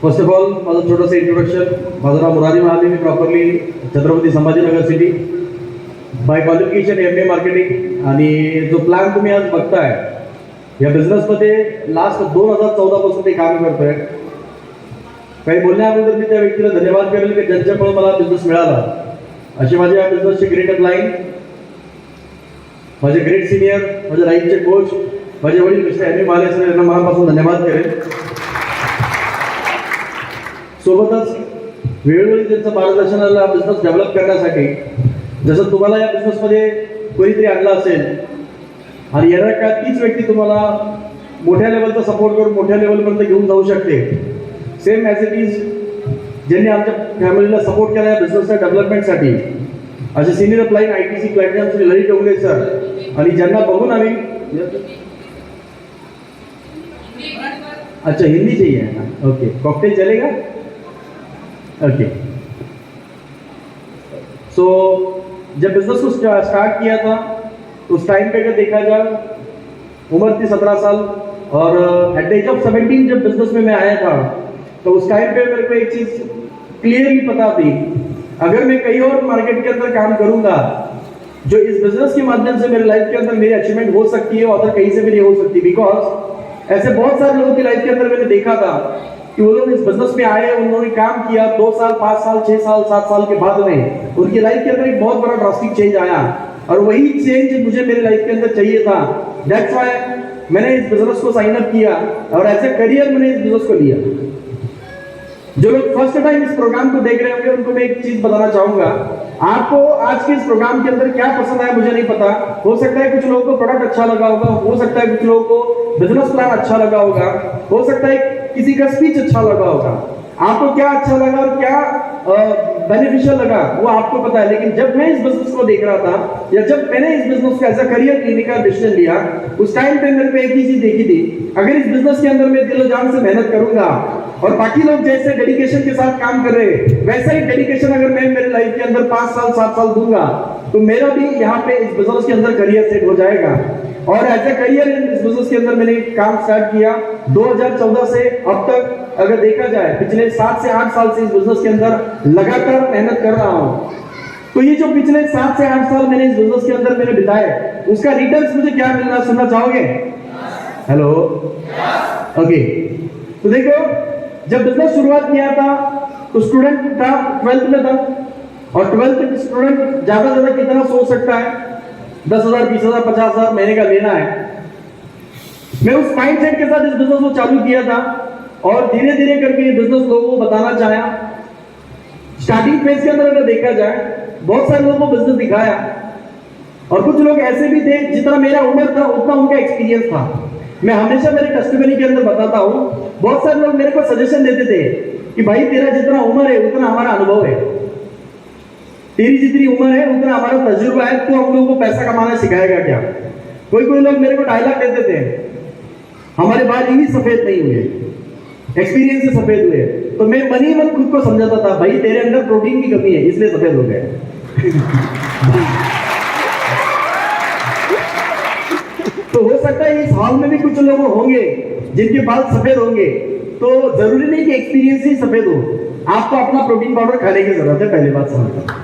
First of all माझं छोटंसं introduction. माझं नाव मुरारी महाले. मी properly Chhatrapati Sambhajinagar city. By qualification MA marketing. आणि जो प्लॅन तुम्ही आज बघताय या बिझनेसमध्ये लास्ट 2014 पासून ते काम करतोय. काही बोलण्याअगोदर मी त्या व्यक्तीला धन्यवाद करेल की ज्यांच्यामुळे मला बिझनेस मिळाला. अशी माझ्या या बिझनेसची ग्रेट अपलाईन, माझे ग्रेट सिनियर, माझे राईटचे कोच, माझे वडील मिस्टर MA महाले सर यांना मनापासून धन्यवाद करेल. सोबतच वेळोवेळी त्यांचं मार्गदर्शनाला बिझनेस डेव्हलप करण्यासाठी, जसं तुम्हाला या बिझनेसमध्ये कोणीतरी आणलं असेल आणि येणाऱ्या काळात तीच व्यक्ती तुम्हाला मोठ्या लेवलचा सपोर्ट करून मोठ्या लेवलपर्यंत घेऊन जाऊ शकते. सेम ॲज इट इज ज्यांनी आमच्या फॅमिलीला सपोर्ट केला या बिझनेसच्या डेव्हलपमेंटसाठी असे senior up line ITC platinum Shri Lalit Dongre sir, आणि ज्यांना बघून आम्ही अच्छा हिंदी चाहिए ना, ओके. कॉकटेल चलेगा, ओके. सो जब बिजनेस को स्टार्ट किया था उस टाइम पे अगर देखा जाए उम्र थी 17 साल, और एट द एज ऑफ 17 जब बिजनेस में मैं आया था तो उस टाइम पे मेरे को एक चीज क्लियरली पता थी, अगर मैं कहीं और मार्केट के अंदर काम करूंगा जो इस बिजनेस के माध्यम से मेरे लाइफ के अंदर मेरी अचीवमेंट हो सकती है, और कहीं से भी नहीं हो सकती. बिकॉज ऐसे बहुत सारे लोगों की लाइफ के अंदर मैंने देखा था कि वो लोग इस बिजनेस में आए, उन्होंने काम किया, 2 साल 5 साल 6 साल 7 साल के बाद में उनकी लाइफ के अंदर एक बहुत बड़ा ड्रास्टिक चेंज आया, और वही चेंज मुझे मेरे लाइफ के अंदर चाहिए था. दैट्स व्हाई मैंने इस बिजनेस को साइन अप किया और एज ए करियर मैंने इस बिजनेस को लिया. जो लोग फर्स्ट टाइम इस प्रोग्राम को देख रहे होंगे उनको मैं एक चीज बताना चाहूंगा. आपको आज के इस प्रोग्राम के अंदर क्या पसंद आया मुझे नहीं पता. हो सकता है कुछ लोगों को प्रोडक्ट अच्छा लगा होगा, हो सकता है कुछ लोगों को बिजनेस प्लान अच्छा लगा होगा, हो सकता है किसी का स्पीच अच्छा लगा होगा. आपको क्या अच्छा लगा और क्या बेनिफिशियल लगा वो आपको पता है. लेकिन जब मैं इस बिजनेस को देख रहा था या जब मैंने इस बिजनेस को एज अ करियर लेने का डिसीजन लिया, उस टाइम पे मेरे को एक ही चीज देखी थी, अगर इस बिजनेस के अंदर मैं दिल जान से मेहनत करूंगा और बाकी लोग जैसे डेडिकेशन के साथ काम कर रहे हैं वैसा ही डेडिकेशन अगर मैं मेरे लाइफ के अंदर 5 साल 7 साल दूंगा तो मेरा भी यहाँ पे इस बिजनेस के अंदर करियर सेट हो जाएगा. और एज ए करियर इस बिजनेस के अंदर मैंने काम स्टार्ट किया 2014 से अब तक. अगर देखा जाए पिछले 7 से 8 साल से इस बिजनेस के अंदर लगातार मेहनत कर रहा हूँ. तो ये जो पिछले 7 से 8 साल मैंने इस बिजनेस के अंदर मैंने बिताए उसका रिटर्न्स मुझे क्या मिल रहा सुनना चाहोगे? Hello, okay. तो देखो, जब बिजनेस शुरुआत किया था तो स्टूडेंट था, 12th में था, और 12th स्टूडेंट ज्यादा ज्यादा कितना सोच सकता है? 10,000 20,000 50,000 महीने का लेना है. मैं उस माइंडसेट के साथ इस बिजनेस को चालू किया था और धीरे धीरे करके ये बिजनेस लोगों को बताना चाहा. स्टार्टिंग फेज के अंदर अगर देखा जाए बहुत सारे लोगों को बिजनेस दिखाया, और कुछ लोग ऐसे भी थे जितना मेरा उम्र था उतना उनका एक्सपीरियंस था. मैं हमेशा मेरे कस्टमरी के अंदर बताता हूं, बहुत सारे लोग मेरे को सजेशन देते थे कि भाई तेरा जितना उम्र है उतना हमारा अनुभव है, तेरी जितनी उम्र है उतना हमारा तजुर्बा है, तो हम लोगों को पैसा कमाना सिखाएगा क्या? कोई कोई लोग मेरे को डायलॉग देते थे, हमारे बाल यूं ही सफेद नहीं हुए, एक्सपीरियंस से सफेद हुए. तो मैं मन ही मन खुद को समझाता था भाई तेरे अंदर प्रोटीन की कमी है इसलिए सफेद हो गए. तो हो सकता है इस हॉल में भी कुछ लोग होंगे जिनके बाल सफेद होंगे, तो जरूरी नहीं कि एक्सपीरियंस ही सफेद हो, आपको अपना प्रोटीन पाउडर खाने की जरूरत है. पहली बात समझता.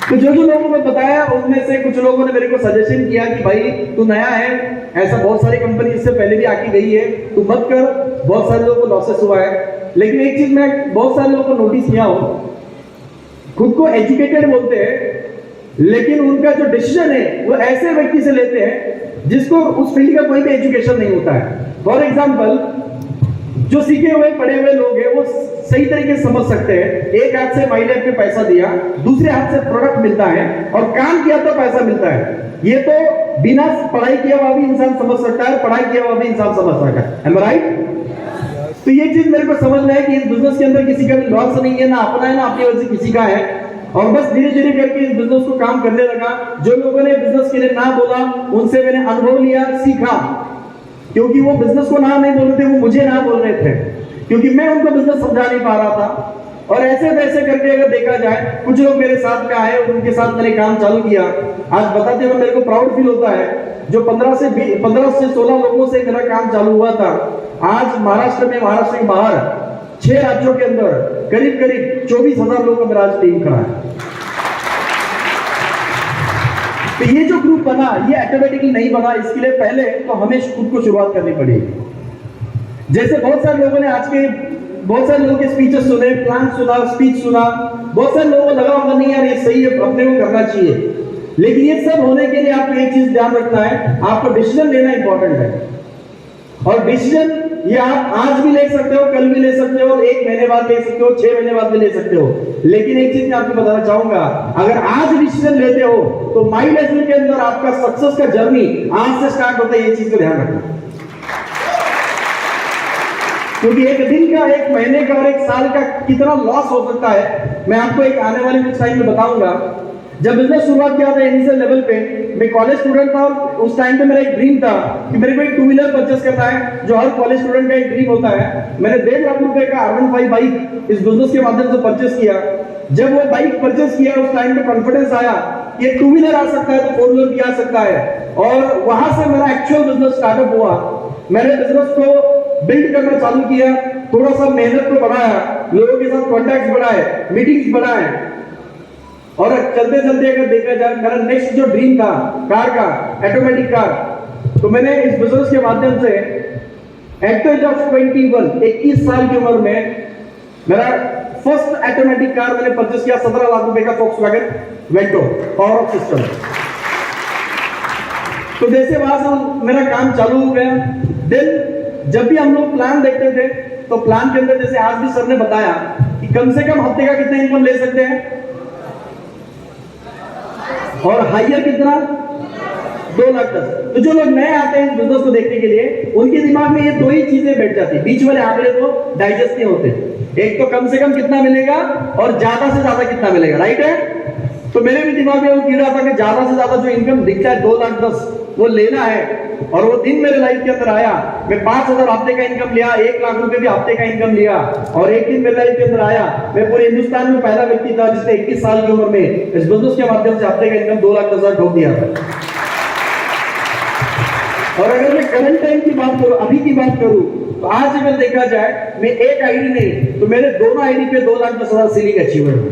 तो जो लोगों को बताया उनमें से कुछ लोगों ने मेरे को सजेशन किया कि भाई तू नया है, ऐसा बहुत सारी कंपनी इससे पहले भी आके गई है, तू मत कर. बहुत सारे लोगों को लॉसेस हुआ है. लेकिन एक चीज मैं बहुत सारे लोगों को नोटिस किया हूं, खुद को एजुकेटेड बोलते हैं लेकिन उनका जो डिसीजन है वो ऐसे व्यक्ति से लेते हैं जिसको उस फील्ड का कोई भी एजुकेशन नहीं होता है. फॉर एग्जाम्पल, जो सीखे हुए पढ़े हुए लोग हैं वो सही तरीके से समझ सकते हैं. एक हाथ से माइलेज पे पैसा दिया, दूसरे हाथ से प्रोडक्ट मिलता है, और काम किया तो पैसा मिलता है. ये तो बिना पढ़ाई किया हुआ भी इंसान समझ सकता है, पढ़ाई किया हुआ भी इंसान समझ सकता है. Am I right? तो ये चीज मेरे को समझना है कि इस बिजनेस के अंदर किसी का भी लॉस नहीं है, ना अपना है ना अपनी वजह से किसी का है. और बस धीरे धीरे करके इस बिजनेस को काम करने लगा. जो लोगों ने बिजनेस के लिए ना बोला उनसे मैंने अनुभव लिया, सीखा, क्योंकि वो बिजनेस को ना नहीं बोल रहे थे, वो मुझे ना बोल रहे थे, क्योंकि मैं उनको बिजनेस समझा नहीं पा रहा था. और ऐसे वैसे करके अगर देखा जाए, कुछ लोग मेरे साथ में आए और उनके साथ मैंने काम चालू किया। आज बताते हुए मेरे को प्राउड फील होता है, जो 15 से 16 लोगों से मेरा काम चालू हुआ था, आज महाराष्ट्र में, महाराष्ट्र के बाहर 6 राज्यों के अंदर करीब करीब 24,000 लोगों का मेरा आज टीम खड़ा है। तो ये जो ग्रुप बना, ये ऑटोमेटिकली नहीं बना, इसके लिए पहले तो हमें खुद को शुरुआत करनी पड़ेगी। जैसे बहुत सारे लोगों ने आज के, बहुत सारे लोगों के स्पीचेस सुने, प्लान सुना, स्पीच सुना, बहुत सारे लोगों को लगा होगा नहीं यार ये सही है, अपने को करना चाहिए। लेकिन ये सब होने के लिए आपको एक चीज ध्यान रखना है, आपको डिसीजन लेना इंपॉर्टेंट है। और डिसीजन ये आप आज भी ले सकते हो, कल भी ले सकते हो, 1 महीने बाद ले सकते हो, 6 महीने बाद भी ले सकते हो। लेकिन एक चीज मैं आपको बताना चाहूंगा, अगर आज डिसीजन लेते हो तो माई लेवल के अंदर आपका सक्सेस का जर्नी आज से स्टार्ट होता है। ये चीज को ध्यान रखना, क्योंकि एक दिन का, 1 महीने का और 1 साल का कितना लॉस हो सकता है, मैं आपको एक आने वाले कुछ टाइम में बताऊंगा। जब बिजनेस शुरुआत किया था इनिशियल लेवल पे, मैं कॉलेज स्टूडेंट था, और उस टाइम पे मेरा एक ड्रीम था कि मेरे को एक 2 व्हीलर परचेस करना है, जो हर कॉलेज स्टूडेंट का एक ड्रीम होता है। मैंने 1.5 लाख रुपए का R15 बाइक इस बिजनेस के माध्यम से परचेस किया। जब वो बाइक परचेस किया, उस टाइम पे कॉन्फिडेंस आया कि 2 व्हीलर आ सकता है तो 4 व्हीलर भी आ सकता है, और वहां से मेरा एक्चुअल बिजनेस स्टार्टअप हुआ। मैंने बिजनेस को बिल्ड करना चालू किया, थोड़ा सा मेहनत को बढ़ाया, लोगों के साथ कॉन्टैक्ट बढ़ाए, मीटिंग्स बढ़ाए, और चलते चलते अगर देखा जाए, मेरा नेक्स्ट जो ड्रीम था कार का, ऑटोमेटिक कार, तो मैंने इस बिजनेस के माध्यम से एट द एज ऑफ 21 साल की उम्र में मेरा फर्स्ट ऑटोमेटिक कार मैंने परचेस किया, 17 लाख रुपए का Volkswagen Vento power of system. तो जैसे वहां से मेरा काम चालू हो गया। देन जब भी हम लोग प्लान देखते थे, तो प्लान के अंदर जैसे आज भी सर ने बताया कि कम से कम हफ्ते का कितना इनकम ले सकते हैं, और हाइयर कितना, 2,10,000। तो जो लोग नए आते हैं इस बिजनेस को देखने के लिए, उनके दिमाग में ये 2 ही चीजें बैठ जाती है, बीच वाले आंकड़े तो डाइजेस्ट नहीं होते। एक तो कम से कम कितना मिलेगा, और ज्यादा से ज्यादा कितना मिलेगा, राइट है। तो मेरे भी दिमाग में वो कीड़ा था कि ज्यादा से ज्यादा जो इनकम दिखता है 2,10,000 वो लेना है। और वो दिन मेरे लाइफ के अंदर आया, मैं 5,000 हफ्ते का इनकम लिया, 1 लाख रुपए भी हफ्ते का इनकम लिया। और एक दिन मेरे लाइफ के अंदर आया, मैं पूरे हिंदुस्तान में पहला व्यक्ति था जिसने 21 साल की उम्र में इस बिजनेस के माध्यम से हफ्ते का इनकम 2,10,000 ठोक दिया था। और अगर मैं करंट टाइम की बात करूं, अभी की बात करूं, तो आज अगर देखा जाए, मैं एक आईडी नहीं तो मेरे दोनों आईडी पे 2,10,000 सीलिंग अचीवमेंट।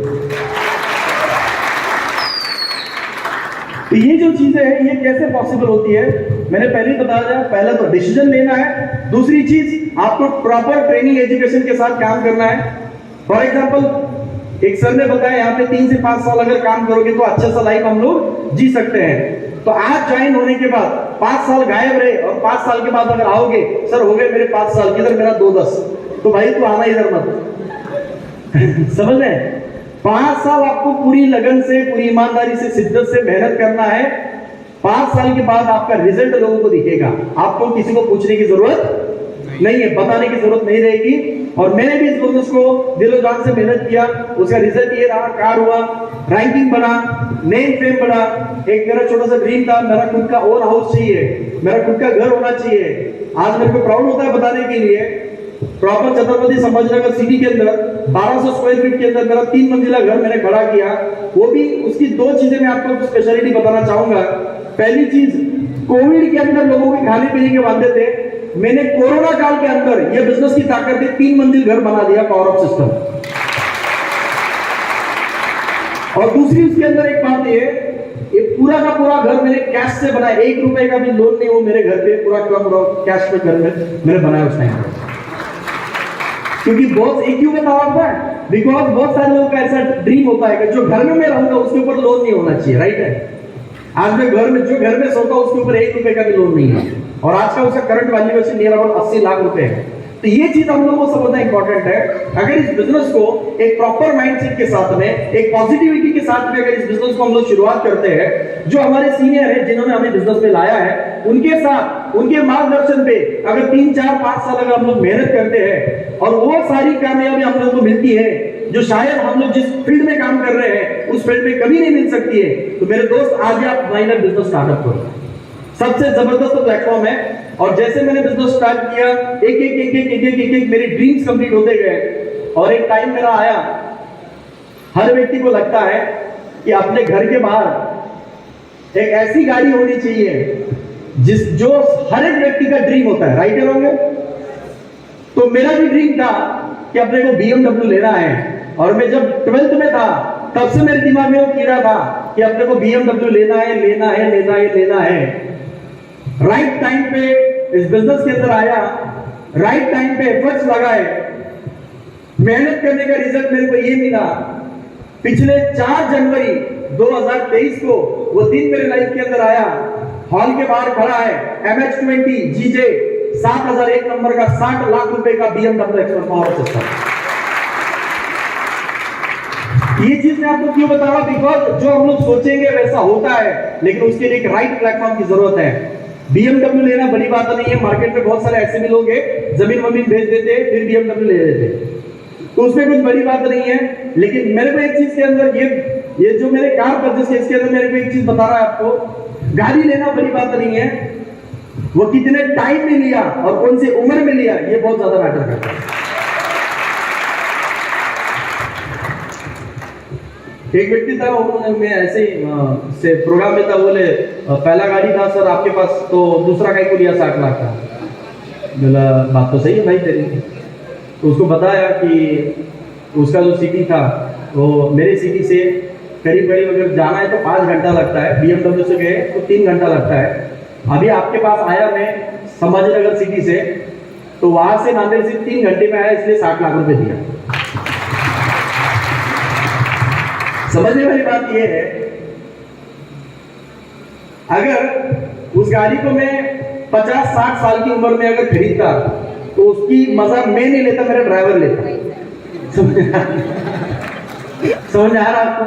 तो ये जो चीजें हैं, ये कैसे पॉसिबल होती है, मैंने पहले ही बताया था। पहला तो डिसीजन लेना है, दूसरी चीज आपको प्रॉपर ट्रेनिंग एजुकेशन के साथ काम करना है। फॉर एग्जांपल एक सर ने बताया यहाँ पे 3 से 5 साल अगर काम करोगे तो अच्छा सा लाइफ हम लोग जी सकते हैं। तो आज ज्वाइन होने के बाद 5 साल गायब रहे, और 5 साल के बाद अगर आओगे, सर हो गए मेरे 5 साल, किधर मेरा 2,10,000, तो भाई तू आना इधर मत। समझ रहे हैं, 5 साल आपको पूरी लगन से, पूरी ईमानदारी से, शिद्दत से मेहनत करना है। 5 साल के बाद आपका रिजल्ट लोगों को दिखेगा, आपको किसी को पूछने की जरूरत नहीं है, बताने की जरूरत नहीं रहेगी। और मैंने भी इस बिजनेस को दिलो जान से मेहनत किया, उसका रिजल्ट ये रहा, कार हुआ, रैंकिंग बना, नेम फेम बना। एक मेरा छोटा सा ड्रीम था, मेरा खुद का ओन हाउस चाहिए, मेरा खुद का घर होना चाहिए। आज मेरे को प्राउड होता है बताने के लिए, प्रॉपर छत्रपति संभाजीनगर सिटी के अंदर 1200 स्क्वायर फीट के अंदर मेरा 3 मंजिला घर मैंने खड़ा किया। वो भी उसकी 2 चीजें मैं आपको स्पेशलिटी बताना चाहूंगा। पहली चीज, कोविड के अंदर लोगों के खाने पीने के वादे थे, मैंने कोरोना काल के अंदर ये बिजनेस की ताकत से 3 मंजिल घर बना दिया, पावर ऑफ सिस्टम। और दूसरी उसके अंदर एक बात ये पूरा का पूरा घर मैंने कैश से बनाया, 1 रुपए का भी लोन नहीं हो मेरे घर पे, पूरा का पूरा कैश पे घर में मैंने बनाया उस टाइम पे। क्योंकि बहुत एक क्यों बता रहा है, बिकॉज बहुत सारे लोगों का ऐसा ड्रीम होता है कि जो घर में मैं रहूंगा उसके ऊपर लोन नहीं होना चाहिए, राइट है। आज मैं घर में, जो घर में सोता उसके ऊपर 1 रुपए का भी लोन नहीं है, और आज का उसका current valuation near about 80 lakh रुपए है। तो ये चीज हम लोगों को समझना इंपॉर्टेंट है। अगर इस बिजनेस को एक प्रॉपर माइंडसेट के साथ में, एक पॉजिटिविटी के साथ में अगर इस बिजनेस को हम लोग शुरुआत करते हैं, जो हमारे सीनियर है जिन्होंने हमें बिजनेस में लाया है, उनके साथ, उनके मार्गदर्शन पे अगर 3, 4, 5 साल अगर हम लोग मेहनत करते हैं, और वो सारी कामयाबी हम लोगों को मिलती है जो शायद हम लोग जिस फील्ड में काम कर रहे हैं उस फील्ड में कभी नहीं मिल सकती है। तो मेरे दोस्त, आज आप माइनर बिजनेस स्टार्टअप करो, सबसे जबरदस्त प्लेटफॉर्म है। और जैसे मैंने बिजनेस स्टार्ट किया, एक एक मेरे ड्रीम्स कंप्लीट होते गए। और एक टाइम मेरा आया, हर व्यक्ति को लगता है कि अपने घर के बाहर एक ऐसी गाड़ी होनी चाहिए जो हर एक व्यक्ति का ड्रीम होता है, राइट होंगे। तो मेरा भी ड्रीम था कि अपने को BMW लेना है, और मैं जब 12th में था तब से मेरे दिमाग में वो कीड़ा था कि अपने को BMW लेना है, लेना है, लेना है, लेना है। राइट टाइम पे इस बिजनेस के अंदर आया, राइट टाइम पे एफर्ट्स लगाए, मेहनत करने का रिजल्ट मेरे को ये मिला। पिछले 4 जनवरी 2023 को वो दिन मेरे लाइफ के अंदर आया। हॉल के बाहर खड़ा है MH20 GJ 7001 नंबर का 60 लाख रुपए का BMW एक्सपर्ट पावर सिस्टम। ये चीज मैं आपको क्यों बता रहा हूं? बिकॉज जो हम लोग सोचेंगे वैसा होता है, लेकिन उसके लिए एक राइट प्लेटफॉर्म की जरूरत है। BMW लेना बड़ी बात नहीं है, मार्केट में बहुत सारे ऐसे भी लोग हैं जमीन वमीन बेच देते फिर BMW ले लेते, तो उसमें कुछ बड़ी बात नहीं है। लेकिन मेरे को एक चीज के अंदर ये जो मेरे कार परचेस है इसके अंदर मेरे को एक चीज बता रहा है आपको, गाड़ी लेना बड़ी बात नहीं है, वो कितने टाइम में लिया और कौन सी उम्र में लिया ये बहुत ज्यादा मैटर करता है। एक व्यक्ति था, मैं ऐसे ही से प्रोग्राम में था, बोले पहला गाड़ी था सर आपके पास, तो दूसरा गाड़ी को लिया 60 लाख का। बोला बात तो सही है भाई तेरी। तो उसको बताया कि उसका जो सिटी था वो मेरे सिटी से करीब करीब अगर जाना है तो 5 घंटा लगता है, BMW से गए तो 3 घंटा लगता है। अभी आपके पास आया मैं संभाजीनगर सिटी से, तो वहां से नांदेड़ से 3 घंटे में आया, इसलिए 60 लाख रुपए दिया। समझने वाली बात यह है, अगर उस गाड़ी को मैं 50-60 साल की उम्र में अगर खरीदता तो उसकी मजा मैं नहीं लेता, मेरा ड्राइवर लेता। समझ आ रहा आपको?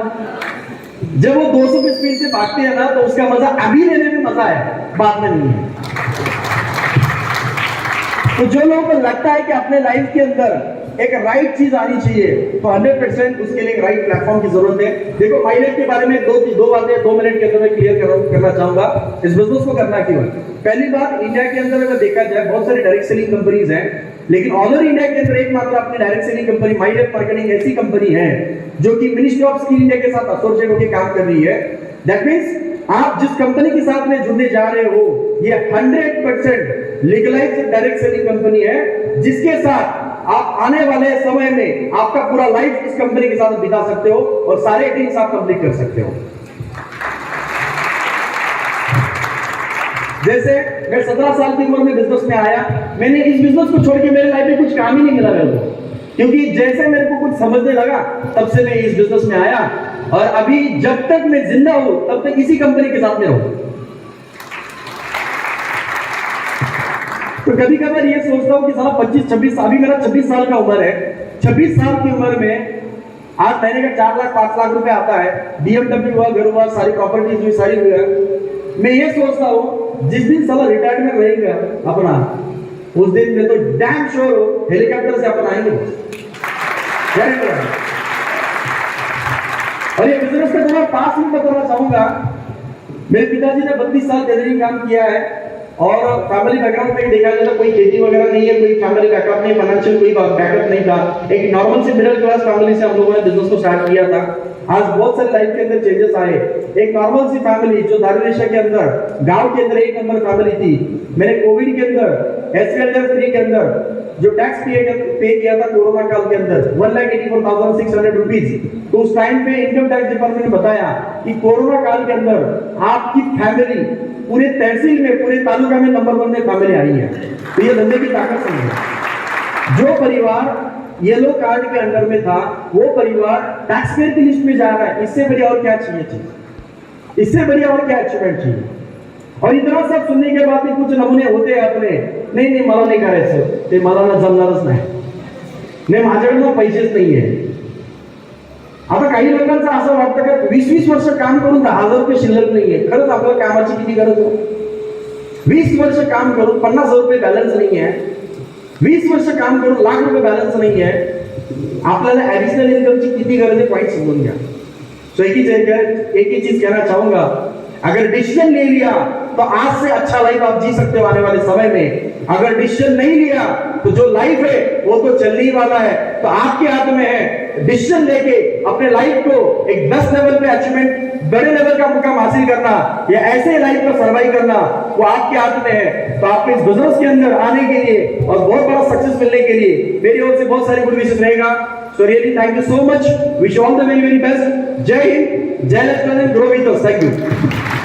जब वो 200 की स्पीड से भागते हैं ना, तो उसका मजा अभी लेने में मजा है, बाद में नहीं है। तो जो लोगों को लगता है कि अपने लाइफ के अंदर एक राइट चीज आनी चाहिए, तो 100% उसके लिए राइट प्लेटफॉर्म की जरूरत है। देखो माइलेज के बारे में दो बातें 2 मिनट के अंदर मैं क्लियर करना चाहूंगा इस बिजनेस को करना क्यों है। पहली बात, इंडिया के अंदर अगर देखा जाए बहुत सारी डायरेक्ट सेलिंग कंपनीज हैं, लेकिन ऑल ओवर इंडिया के अंदर एकमात्र अपनी direct selling company mileage marketing ऐसी कंपनी है जो कि मिनिस्ट्री ऑफ स्किल इंडिया के साथ एसोसिएट होकर काम कर रही है। दैट मींस आप जिस कंपनी के साथ में जुड़ने जा रहे हो ये 100% लीगलाइज्ड डायरेक्ट सेलिंग कंपनी है, जिसके साथ आप आने वाले समय में आपका पूरा लाइफ इस कंपनी के साथ बिता सकते हो और सारे ड्रीम्स आप कंप्लीट कर सकते हो। जैसे मैं 17 साल की उम्र में बिजनेस में आया, मैंने इस बिजनेस को छोड़ के मेरे लाइफ में कुछ काम ही नहीं मिला मेरे को, क्योंकि जैसे मेरे को कुछ समझने लगा तब से मैं इस बिजनेस में आया, और अभी जब तक मैं जिंदा हूं तब तक इसी कंपनी के साथ में रहूं। तो कभी कभार ये सोचता हूं कि साला 25-26, अभी मेरा 26 साल का उम्र है, 26 साल की उम्र में आज महीने का 4 लाख 5 लाख रुपए आता है, BMW हुआ, घर हुआ, सारी प्रॉपर्टीज हुई, सारी हुई। मैं ये सोचता हूं जिस दिन साला रिटायरमेंट रहेगा अपना, उस दिन में तो डैम श्योर हेलीकॉप्टर से अपन आएंगे। और ये बिजनेस का थोड़ा पास में बताना चाहूंगा, मेरे पिताजी ने 32 साल टेलरिंग काम किया है, और फैमिली बैकग्राउंड में देखा जाए तो कोई खेती वगैरह नहीं है, कोई फैमिली बैकअप नहीं, फाइनेंशियल कोई बैकअप नहीं था। एक नॉर्मल से मिडिल क्लास फैमिली से हम लोगों ने बिजनेस को स्टार्ट किया था। आज बहुत सारे लाइफ के अंदर चेंजेस आए। एक नॉर्मल सी फैमिली जो धारूरेशा के अंदर गांव के अंदर 1 नंबर फैमिली थी, मैंने कोविड के अंदर SVLR3 के अंदर जो टैक्स पे किया था कोरोना काल के अंदर 1,84,600 रुपीज, तो उस टाइम पे इनकम टैक्स डिपार्टमेंट ने बताया कि कोरोना काल के अंदर आपकी फैमिली पूरे तहसील में, पूरे तालुका में नंबर 1 में फैमिली आई है। तो ये धंधे की ताकत समझो। जो परिवार येलो कार्ड के अंडर में था वो परिवार टैक्स पेयर की लिस्ट में जा रहा है, इससे बढ़िया और क्या चाहिए चीज, इससे बढ़िया और क्या अचीवमेंट चाहिए। और इतना सब सुनने के बाद भी कुछ नमूने होते हैं अपने, नाही मला नाही करायचं, ते मला ना जमणारच नाही, माझ्याकडे पैसेच नाहीये। आता काही लोकांचं असं वाटतं की 20-20 वर्ष काम करून 10,000 रुपये शिल्लक नाहीये। खरंच आपल्याला कामाची किती गरज आहे? 20 वर्ष काम करून 50,000 रुपये बॅलन्स नाही है, 20 वर्ष काम करून लाख रुपये बॅलन्स नाही है, आपल्याला ऍडिशनल इनकमची किती गरज है पॉइंट समजून घ्या। तो एक ही चीज कहना चाहूंगा, अगर डिसीजन ले लिया तो आज से अच्छा लाइफ आप जी सकते हो आने वाले समय में। अगर डिसीजन नहीं लिया तो जो लाइफ है वो तो चलने ही वाला है। तो आपके हाथ में है डिसीजन लेके अपने लाइफ को एक बेस्ट लेवल पे अचीवमेंट, बड़े लेवल का मुकाम हासिल करना या ऐसे लाइफ में सर्वाइव करना, वो आपके हाथ में है। तो आपके इस बिजनेस के अंदर आने के लिए और बहुत बड़ा सक्सेस मिलने के लिए मेरी ओर से बहुत सारी गुड विशेष रहेगा। So really thank you so much, wish all the very very best. जय हिंद, जय Laxman, grow with us. Thank you.